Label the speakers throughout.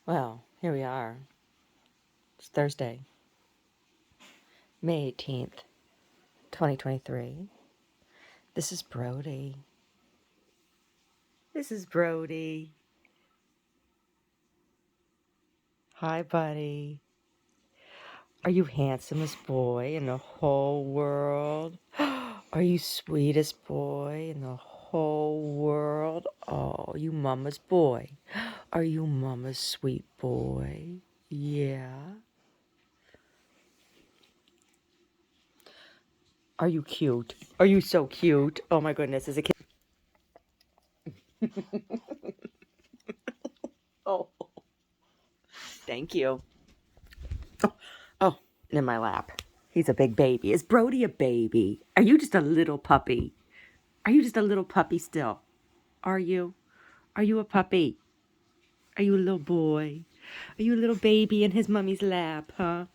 Speaker 1: Well, here we are. It's Thursday, May 18th, 2023. This is Brody. This is Brody. Hi, buddy. Are you handsomest boy in the whole world? Are you sweetest boy in the whole world? Oh, you mama's boy. Are you mama's sweet boy? Yeah. Are you cute? Are you so cute? Oh my goodness, as a kid. Oh, thank you. Oh, in my lap. He's a big baby. Is Brody a baby? Are you just a little puppy? Are you just a little puppy still? Are you? Are you a puppy? Are you a little boy? Are you a little baby in his mummy's lap, huh?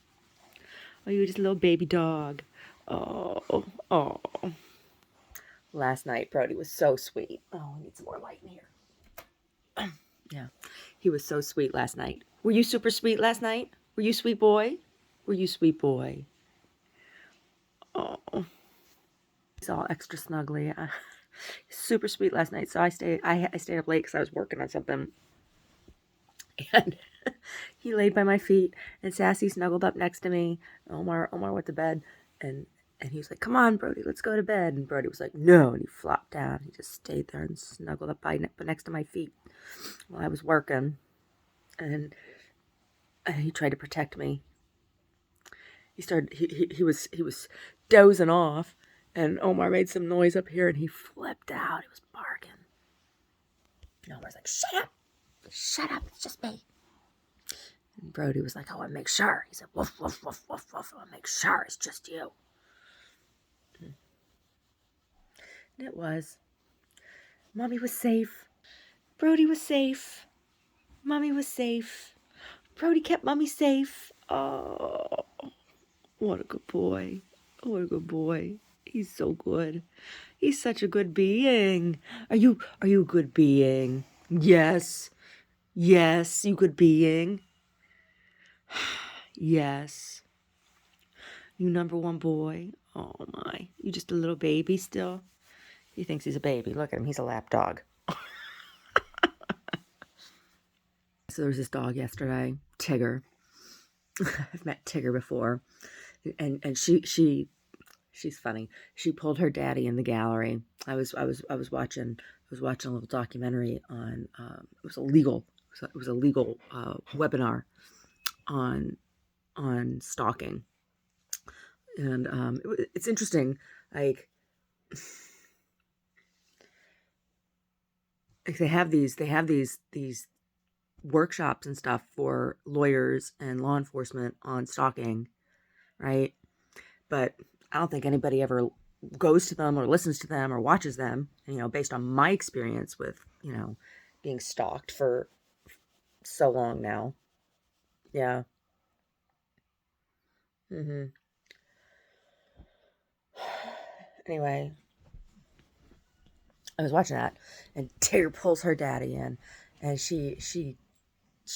Speaker 1: Are you just a little baby dog? Oh, oh. Last night, Brody was so sweet. Oh, I need some more light in here. Yeah, he was so sweet last night. Were you super sweet last night? Were you sweet boy? Were you sweet boy? Oh, he's all extra snuggly. Super sweet last night. So I stayed up late because I was working on something, and he laid by my feet, and Sassy snuggled up next to me. Omar went to bed, and he was like, "Come on, Brody, let's go to bed." And Brody was like, "No," and he flopped down. He just stayed there and snuggled up next to my feet while I was working, and he tried to protect me. He was dozing off, and Omar made some noise up here, and he flipped out. He was barking. And Omar's like, shut up, it's just me." And Brody was like, "I want to make sure." He said, "Woof, woof, woof, woof, woof. I want to make sure it's just you." And it was. Mommy was safe. Brody was safe. Mommy was safe. Brody kept Mommy safe. Oh, what a good boy. What a good boy. He's so good. He's such a good being. Are you a good being? Yes. Yes, you good being. Yes. You number one boy. Oh my. You just a little baby still? He thinks he's a baby. Look at him. He's a lap dog. So there was this dog yesterday, Tigger. I've met Tigger before. And she's funny. She pulled her daddy in the gallery. I was watching a little documentary on it was a legal webinar on stalking, and it's interesting. Like they have these workshops and stuff for lawyers and law enforcement on stalking, right? But I don't think anybody ever goes to them or listens to them or watches them, based on my experience with, being stalked for so long now. Yeah. Mm-hmm. Anyway, I was watching that, and Tigger pulls her daddy in, and she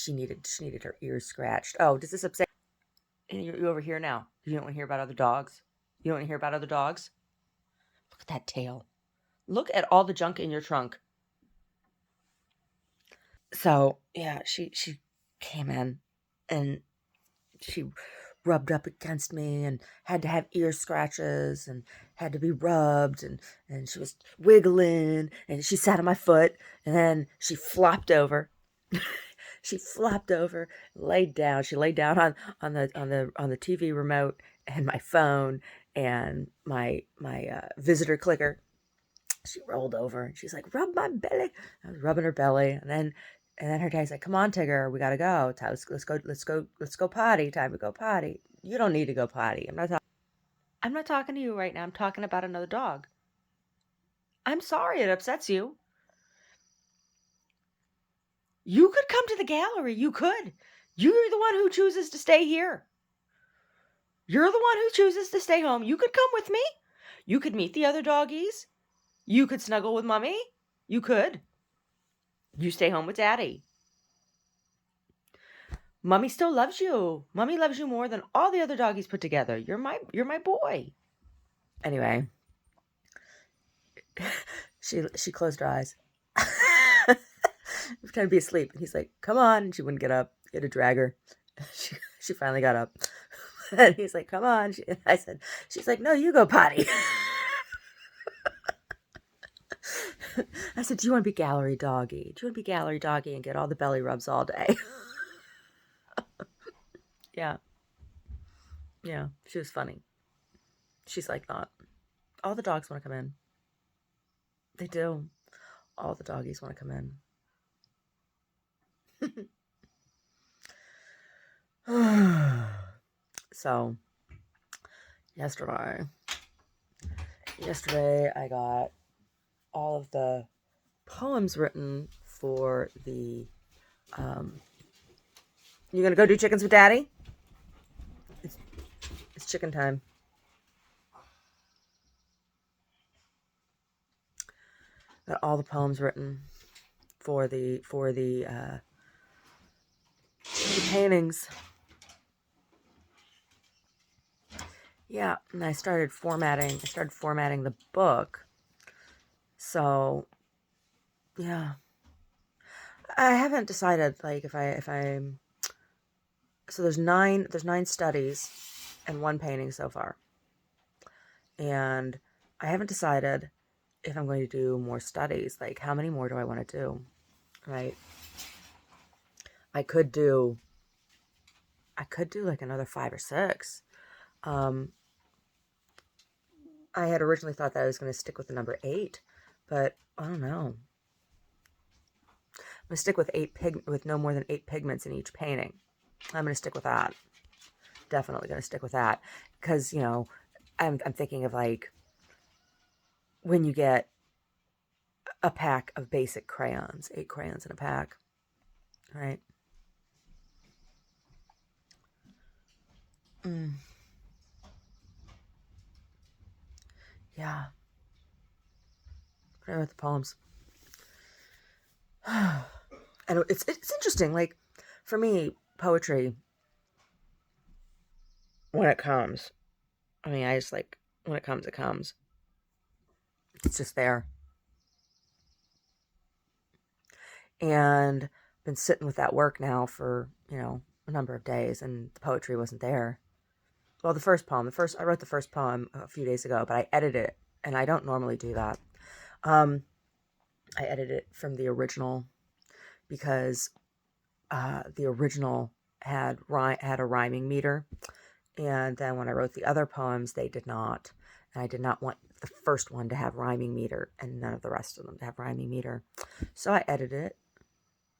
Speaker 1: needed her ears scratched. Oh, does this upset you over here now? You don't want to hear about other dogs? You don't want to hear about other dogs? Look at that tail. Look at all the junk in your trunk. So yeah, she came in, and she rubbed up against me and had to have ear scratches and had to be rubbed, and she was wiggling, and she sat on my foot, and then she flopped over. She flopped over, laid down. She laid down on the TV remote and my phone and my visitor clicker. She rolled over and she's like, "Rub my belly." I was rubbing her belly, and then her dad's like, "Come on, Tigger, we gotta go. Let's go potty. Time to go potty." You don't need to go potty. I'm not talking to you right now. I'm talking about another dog. I'm sorry it upsets you. You could come to the gallery. You could. You're the one who chooses to stay here. You're the one who chooses to stay home. You could come with me. You could meet the other doggies. You could snuggle with Mommy. You could. You stay home with Daddy. Mommy still loves you. Mommy loves you more than all the other doggies put together. You're my boy. Anyway, she closed her eyes. Pretending to be asleep, and he's like, "Come on!" And she wouldn't get up. He had to drag her. She finally got up, and he's like, "Come on!" I said, "She's like, no, you go potty." I said, "Do you want to be gallery doggy? Do you want to be gallery doggy and get all the belly rubs all day?" Yeah, yeah, she was funny. She's like that. All the dogs want to come in. They do. All the doggies want to come in. So, yesterday I got all of the poems written for the, you gonna go do chickens with Daddy? It's chicken time. Got all the poems written for the paintings. Yeah, and I started formatting the book. So, yeah. I haven't decided like if I'm so there's nine studies and one painting so far. And I haven't decided if I'm going to do more studies. Like how many more do I want to do? Right? I could do like another 5 or 6. I had originally thought that I was going to stick with the number 8, but I don't know. I'm going to stick with with no more than 8 pigments in each painting. I'm going to stick with that. Definitely going to stick with that because, you know, I'm thinking of like when you get a pack of basic crayons, 8 crayons in a pack, right? Yeah. I wrote the poems. And it's interesting. Like for me, poetry, when it comes, I mean, I just like when it comes, it comes. It's just there. And been sitting with that work now for, you know, a number of days, and the poetry wasn't there. Well, I wrote the first poem a few days ago, but I edited it, and I don't normally do that. I edited it from the original because the original had a rhyming meter, and then when I wrote the other poems, they did not, and I did not want the first one to have rhyming meter and none of the rest of them to have rhyming meter, so I edited it.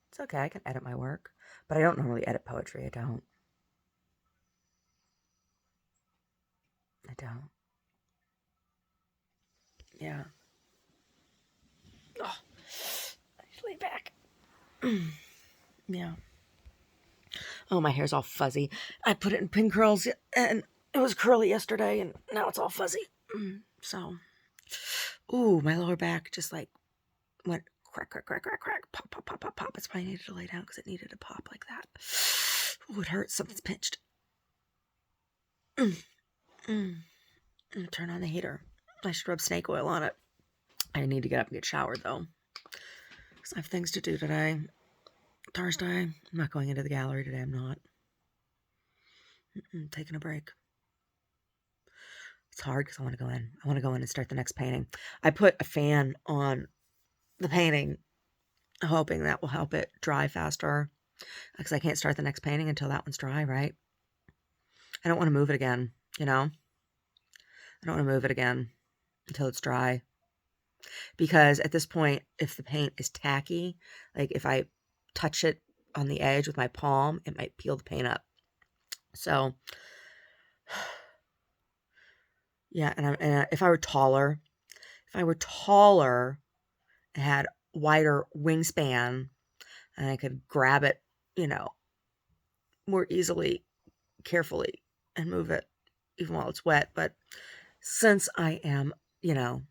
Speaker 1: It's okay, I can edit my work, but I don't normally edit poetry. I don't. Yeah. Oh, I need to lay back. Yeah. Oh, my hair's all fuzzy. I put it in pin curls and it was curly yesterday and now it's all fuzzy. So, ooh, my lower back just like went crack, crack, crack, crack, crack, pop, pop, pop, pop, pop. It's why I needed to lay down because it needed to pop like that. Ooh, it hurts. Something's pinched. Turn on the heater. I should rub snake oil on it. I need to get up and get showered though because I have things to do today. Thursday. I'm not going into the gallery today. I'm not. Taking a break. It's hard because I want to go in. I want to go in and start the next painting. I put a fan on the painting, hoping that will help it dry faster because I can't start the next painting until that one's dry, right? I don't want to move it again, you know? I don't want to move it again until it's dry because at this point, if the paint is tacky, like if I touch it on the edge with my palm, it might peel the paint up. So, yeah, and if I were taller, and had wider wingspan, and I could grab it, you know, more easily, carefully, and move it even while it's wet. But since I am, you know,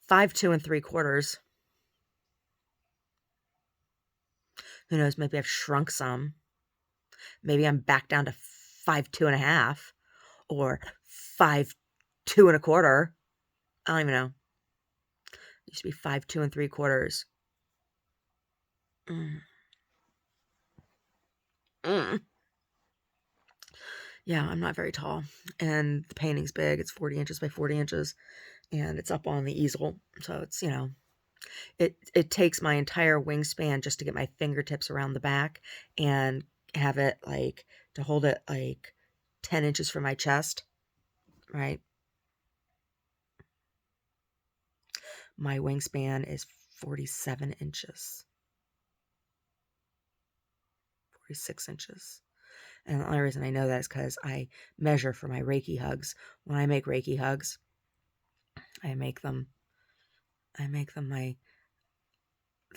Speaker 1: 5'2" and 3/4, who knows? Maybe I've shrunk some. Maybe I'm back down to 5'2.5" or 5'2 1/4". I don't even know. It used to be 5'2 3/4". Mm. Mm. Yeah, I'm not very tall. And the painting's big. It's 40 inches by 40 inches. And it's up on the easel. So it's, it takes my entire wingspan just to get my fingertips around the back and have it like to hold it like 10 inches from my chest, right? My wingspan is 47 inches, 46 inches. And the only reason I know that is because I measure for my Reiki hugs. When I make Reiki hugs, I make them the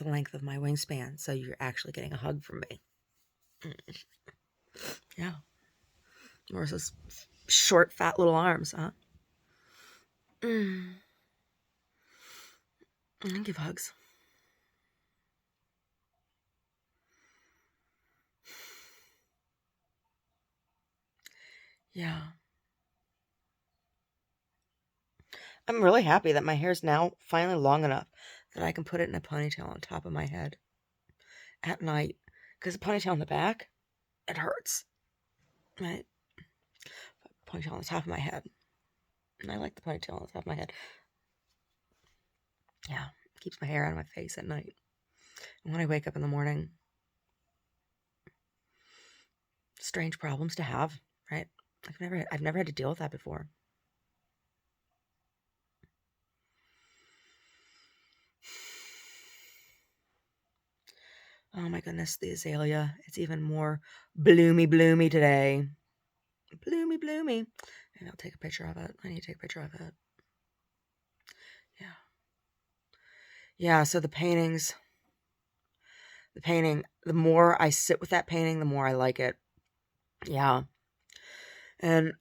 Speaker 1: length of my wingspan. So you're actually getting a hug from me. Yeah. Versus short, fat little arms, huh? I give hugs. Yeah. I'm really happy that my hair's now finally long enough that I can put it in a ponytail on top of my head at night. Because a ponytail on the back, it hurts. Right? Ponytail on the top of my head. And I like the ponytail on the top of my head. Yeah. It keeps my hair out of my face at night. And when I wake up in the morning, strange problems to have, right? I've never had to deal with that before. Oh my goodness, the azalea. It's even more bloomy today. Bloomy. And I'll take a picture of it. I need to take a picture of it. Yeah. Yeah, so the painting, the more I sit with that painting, the more I like it. Yeah. And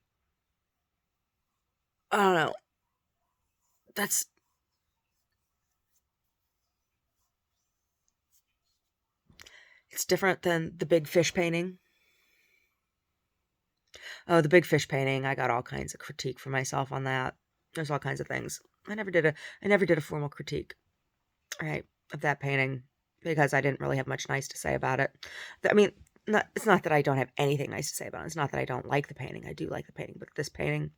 Speaker 1: I don't know. It's different than the big fish painting. Oh, the big fish painting, I got all kinds of critique for myself on that. There's all kinds of things. I never did a formal critique, right, of that painting because I didn't really have much nice to say about it. I mean, it's not that I don't have anything nice to say about it. It's not that I don't like the painting. I do like the painting, but this painting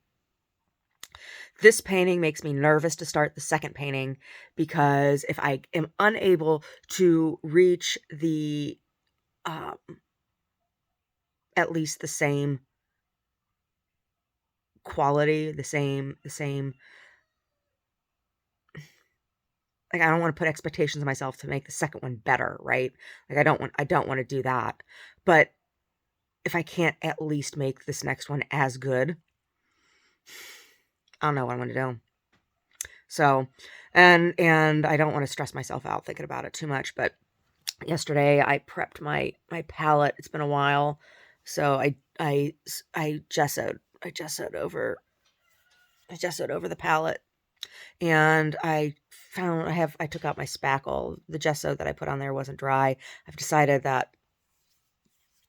Speaker 1: makes me nervous to start the second painting because if I am unable to reach the um, at least the same quality, the same like I don't want to put expectations on myself to make the second one better, right? Like I don't want to do that. But if I can't at least make this next one as good, I don't know what I'm going to do. So, and I don't want to stress myself out thinking about it too much, but yesterday I prepped my palette. It's been a while. So I gessoed. I gessoed over the palette, and I took out my spackle. The gesso that I put on there wasn't dry. I've decided that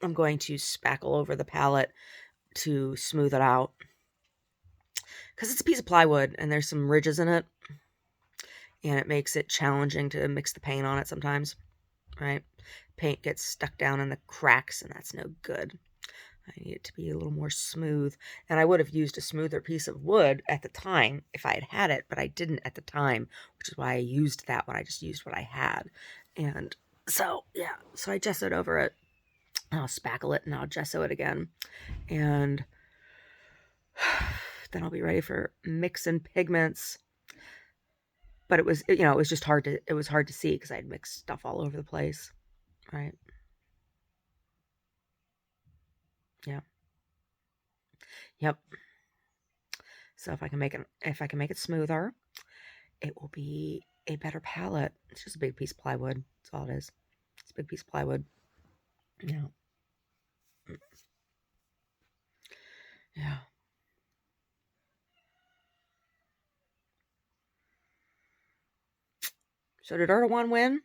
Speaker 1: I'm going to spackle over the palette to smooth it out because it's a piece of plywood and there's some ridges in it, and it makes it challenging to mix the paint on it sometimes, right? Paint gets stuck down in the cracks, and that's no good. I need it to be a little more smooth. And I would have used a smoother piece of wood at the time if I had had it, but I didn't at the time, which is why I used that one. I just used what I had. And so, yeah, so I gessoed over it. And I'll spackle it and I'll gesso it again. And then I'll be ready for mixing pigments. But it was just hard to see because I'd mixed stuff all over the place. Right. Yeah. Yep. So if I can make it smoother, it will be a better palette. It's just a big piece of plywood. That's all it is. It's a big piece of plywood. Yeah. Yeah. So did Erdogan win?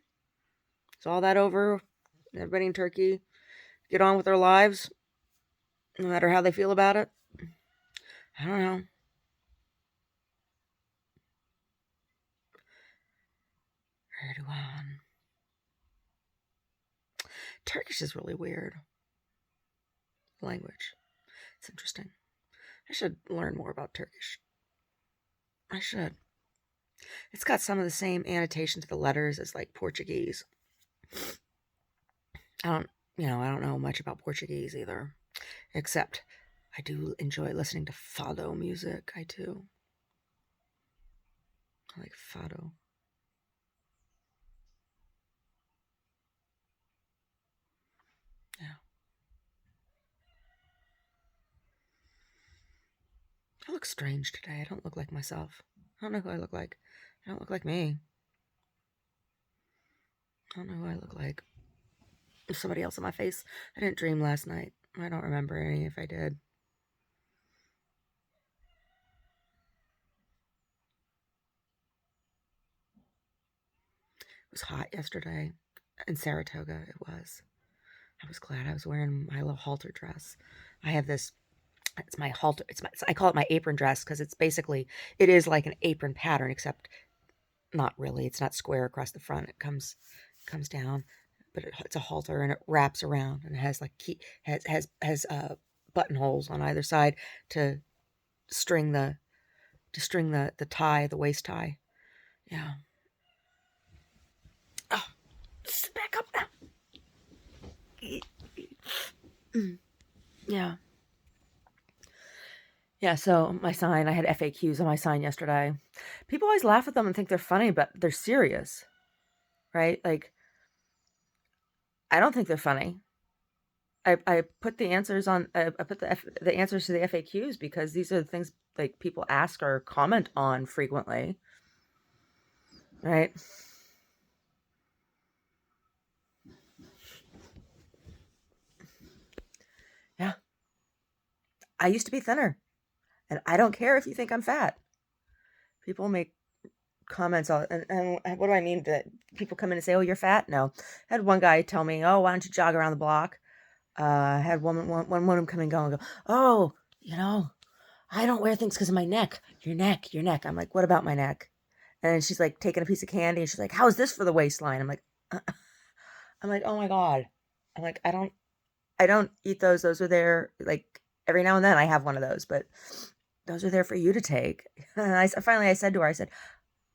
Speaker 1: Is all that over? Everybody in Turkey get on with their lives, no matter how they feel about it. I don't know. 31. Turkish is really weird language. It's interesting. I should learn more about Turkish. I should. It's got some of the same annotation to the letters as like Portuguese. I don't know much about Portuguese either, except I do enjoy listening to fado music. I do. I like fado. Yeah. I look strange today. I don't look like myself. I don't know who I look like. I don't look like me. I don't know who I look like. There's somebody else in my face. I didn't dream last night. I don't remember any if I did. It was hot yesterday. In Saratoga, it was. I was glad I was wearing my little halter dress. I have this. It's my halter. I call it my apron dress because it is like an apron pattern, except not really. It's not square across the front. It comes down, but it's a halter and it wraps around and it has like has buttonholes on either side to string the tie, the waist tie. Yeah. Oh, back up now. Yeah. Yeah, so my sign, I had FAQs on my sign yesterday. People always laugh at them and think they're funny, but they're serious, right? Like, I don't think they're funny. I put the answers on. I put the answers to the FAQs because these are the things like people ask or comment on frequently, right? Yeah, I used to be thinner, and I don't care if you think I'm fat. People make comments all, and what do I mean? That people come in and say, "Oh, you're fat." No, I had one guy tell me, "Oh, why don't you jog around the block?" I had one woman come and go and go, "Oh, I don't wear things because of my neck. Your neck, your neck." I'm like, "What about my neck?" And she's like taking a piece of candy and she's like, "How is this for the waistline?" I'm like, "Oh my God." I'm like, I don't eat those. Those are there like every now and then I have one of those, but those are there for you to take. And I said to her, I said,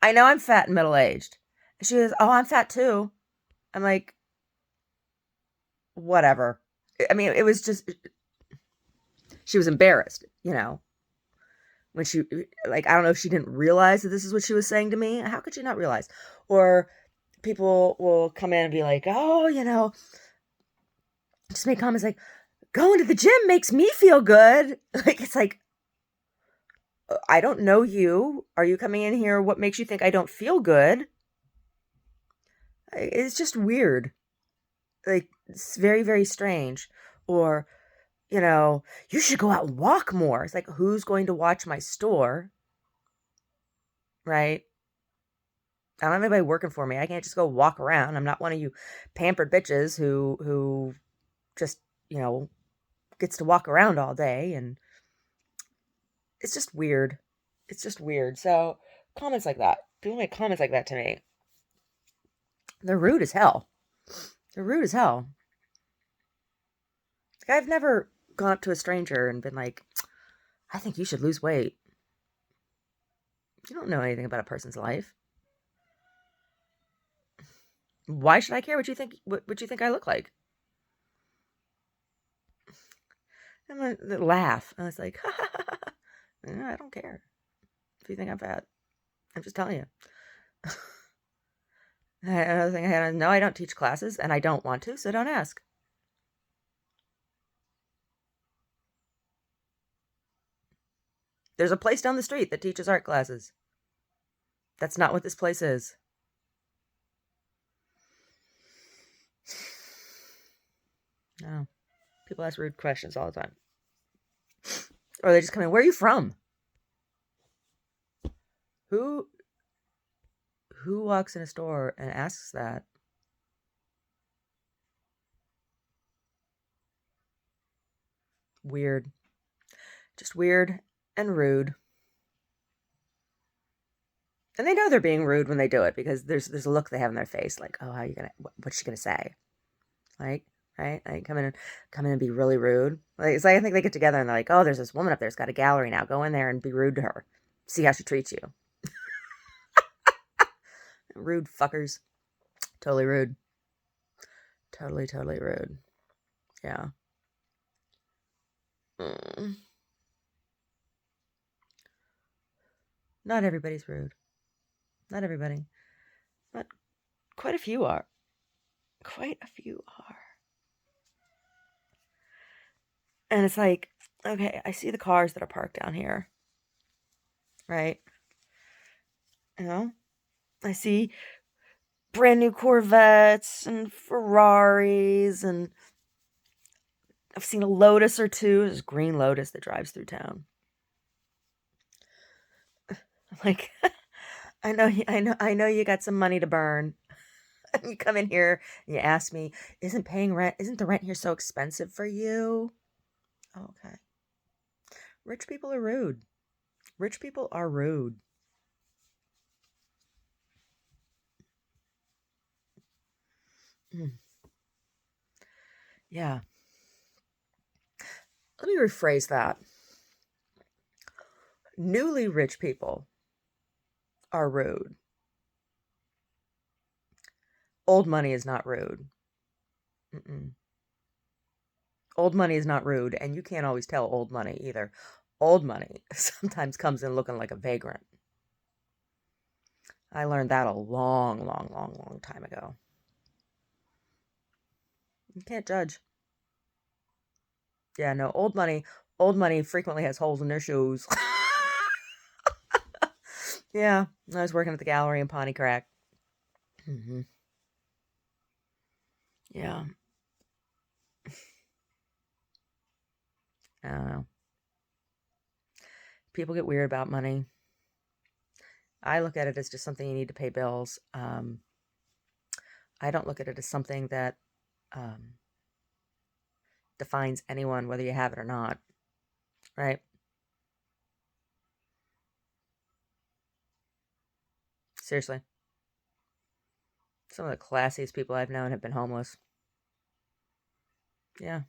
Speaker 1: "I know I'm fat and middle aged." She goes, "Oh, I'm fat too." I'm like, whatever. I mean, it was just, she was embarrassed, when she, like, I don't know if she didn't realize that this is what she was saying to me. How could she not realize? Or people will come in and be like, "Oh, just make comments like, going to the gym makes me feel good." Like, it's like, I don't know you. Are you coming in here? What makes you think I don't feel good? It's just weird. Like, it's very, very strange. Or, you should go out and walk more. It's like, who's going to watch my store? Right? I don't have anybody working for me. I can't just go walk around. I'm not one of you pampered bitches who just, gets to walk around all day, and it's just weird. It's just weird. So, comments like that. People make comments like that to me. They're rude as hell. They're rude as hell. Like, I've never gone up to a stranger and been like, "I think you should lose weight." You don't know anything about a person's life. Why should I care what you think? What you think I look like? I'm gonna laugh. And it's like, I don't care if you think I'm fat. I'm just telling you. Another thing I had, no, I don't teach classes, and I don't want to, so don't ask. There's a place down the street that teaches art classes. That's not what this place is. No. People ask rude questions all the time. Or they just come in, "Where are you from?" Who who walks in a store and asks that? Weird. Just weird and rude. And they know they're being rude when they do it because there's a look they have in their face like, oh, how are you gonna what's she gonna say? Like, right? Like come in and be really rude. Like it's like I think they get together and they're like, oh, there's this woman up there who's got a gallery now. Go in there and be rude to her. See how she treats you. Rude fuckers. Totally rude. Totally rude. Yeah. Mm. Not everybody's rude. Not everybody. But quite a few are. Quite a few are. And it's like, okay, I see the cars that are parked down here. Right? You know? I see brand new Corvettes and Ferraris, and I've seen a Lotus or two. There's a green Lotus that drives through town. I'm like, I know you got some money to burn. You come in here and you ask me, isn't the rent here so expensive for you? Oh, okay. Rich people are rude. Rich people are rude. Mm. Yeah. Let me rephrase that. Newly rich people are rude. Old money is not rude. Mm-mm. Old money is not rude, and you can't always tell old money either. Old money sometimes comes in looking like a vagrant. I learned that a long time ago. You can't judge. Yeah, no, old money frequently has holes in their shoes. Yeah, I was working at the gallery in Pontycrack. Hmm. Yeah, I don't know. People get weird about money. I look at it as just something you need to pay bills. I don't look at it as something that um, defines anyone, whether you have it or not, right? Seriously. Some of the classiest people I've known have been homeless. Yeah.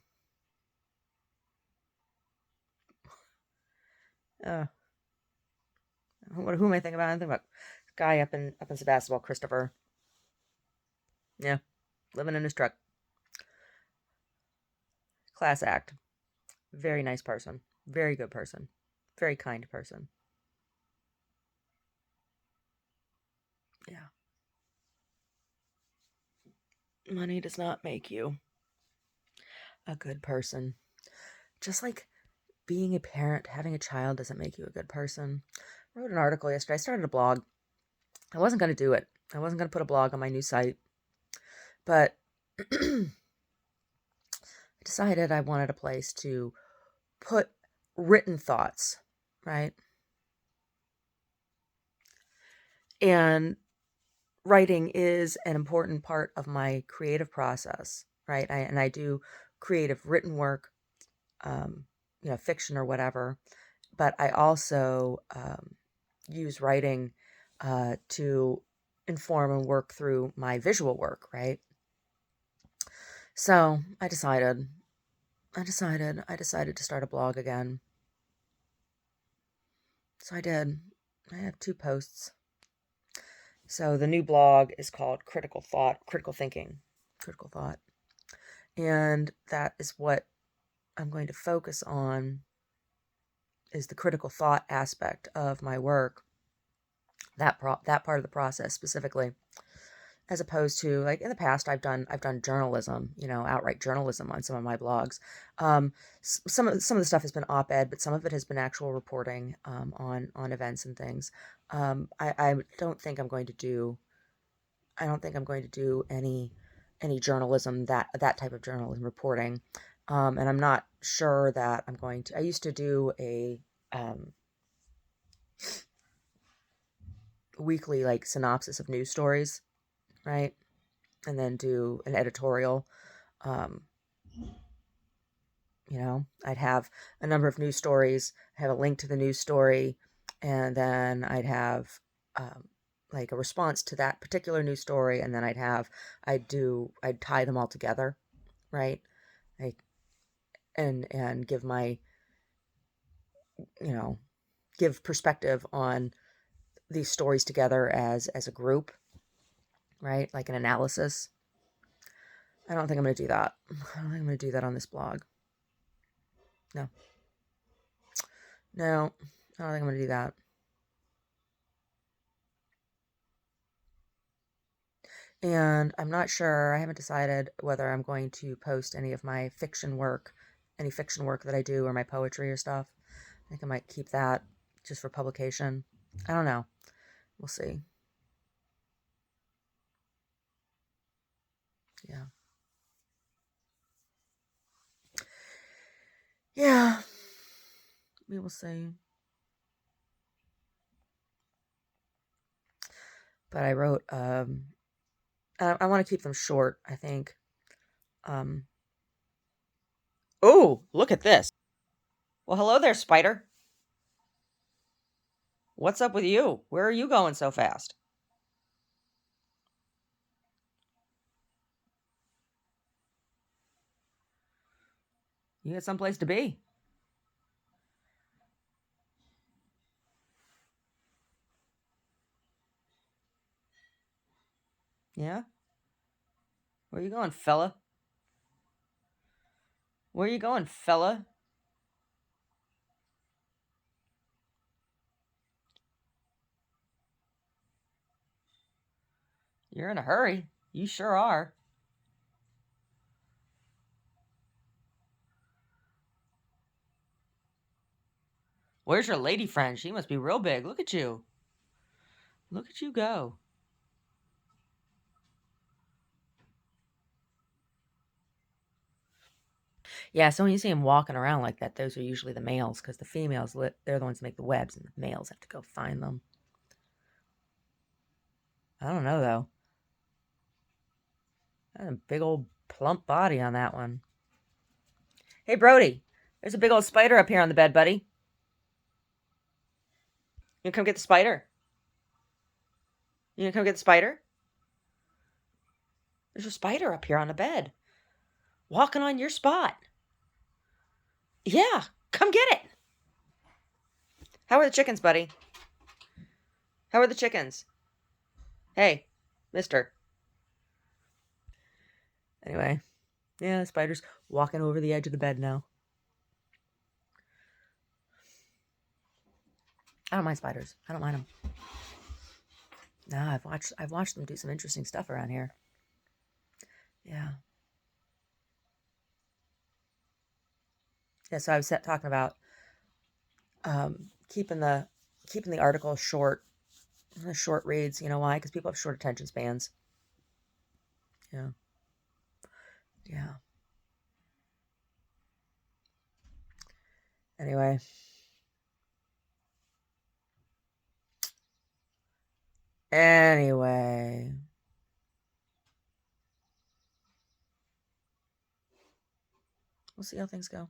Speaker 1: Uh, who am I thinking about? I think about guy up in Sebastopol, Christopher. Yeah, living in his truck. Class act. Very nice person. Very good person. Very kind person. Yeah. Money does not make you a good person. Just like being a parent, having a child doesn't make you a good person. I wrote an article yesterday. I started a blog. I wasn't going to do it. I wasn't going to put a blog on my new site. But I decided I wanted a place to put written thoughts, right? And writing is an important part of my creative process, right? I do creative written work, um, fiction or whatever, but I also use writing to inform and work through my visual work, right? So I decided to start a blog again. So I did. I have 2 posts. So the new blog is called Critical Thought, Critical Thinking, Critical Thought. And that is what I'm going to focus on is the critical thought aspect of my work. That part of the process specifically, as opposed to like in the past I've done journalism, outright journalism on some of my blogs. Some of the stuff has been op-ed, but some of it has been actual reporting on events and things. I don't think I'm going to do I don't think I'm going to do any journalism, that type of journalism reporting. And I'm not sure that I'm going to. I used to do a weekly like synopsis of news stories, right? And then do an editorial um, I'd have a number of news stories, have a link to the news story, and then I'd have like a response to that particular news story, and then I'd tie them all together, right? I and give my, you know, give perspective on these stories together as a group, right? Like an analysis. I don't think I'm going to do that. I don't think I'm going to do that on this blog. No. No, I don't think I'm going to do that. And I'm not sure, I haven't decided whether I'm going to post any of my fiction work, any fiction work that I do, or my poetry or stuff. I think I might keep that just for publication. I don't know. We'll see. Yeah. Yeah. We will see. But I wrote, I want to keep them short, I think. Um, oh, look at this. Well, hello there, spider. What's up with you? Where are you going so fast? You got someplace to be. Yeah? Where you going, fella? Where you going, fella? You're in a hurry. You sure are. Where's your lady friend? She must be real big. Look at you. Look at you go. Yeah, so when you see them walking around like that, those are usually the males, because the females, they're the ones that make the webs, and the males have to go find them. I don't know, though. That's a big old plump body on that one. Hey, Brody, there's a big old spider up here on the bed, buddy. You come get the spider? You gonna come get the spider? There's a spider up here on the bed, walking on your spot. Yeah, come get it. How are the chickens, buddy? How are the chickens? Hey, mister. Anyway, yeah, the spider's walking over the edge of the bed now. I don't mind spiders. I don't mind them. No, I've watched them do some interesting stuff around here. Yeah. Yeah, so I was talking about keeping the article short, the short reads. You know why? Because people have short attention spans. Yeah. Yeah. Anyway. Anyway. We'll see how things go.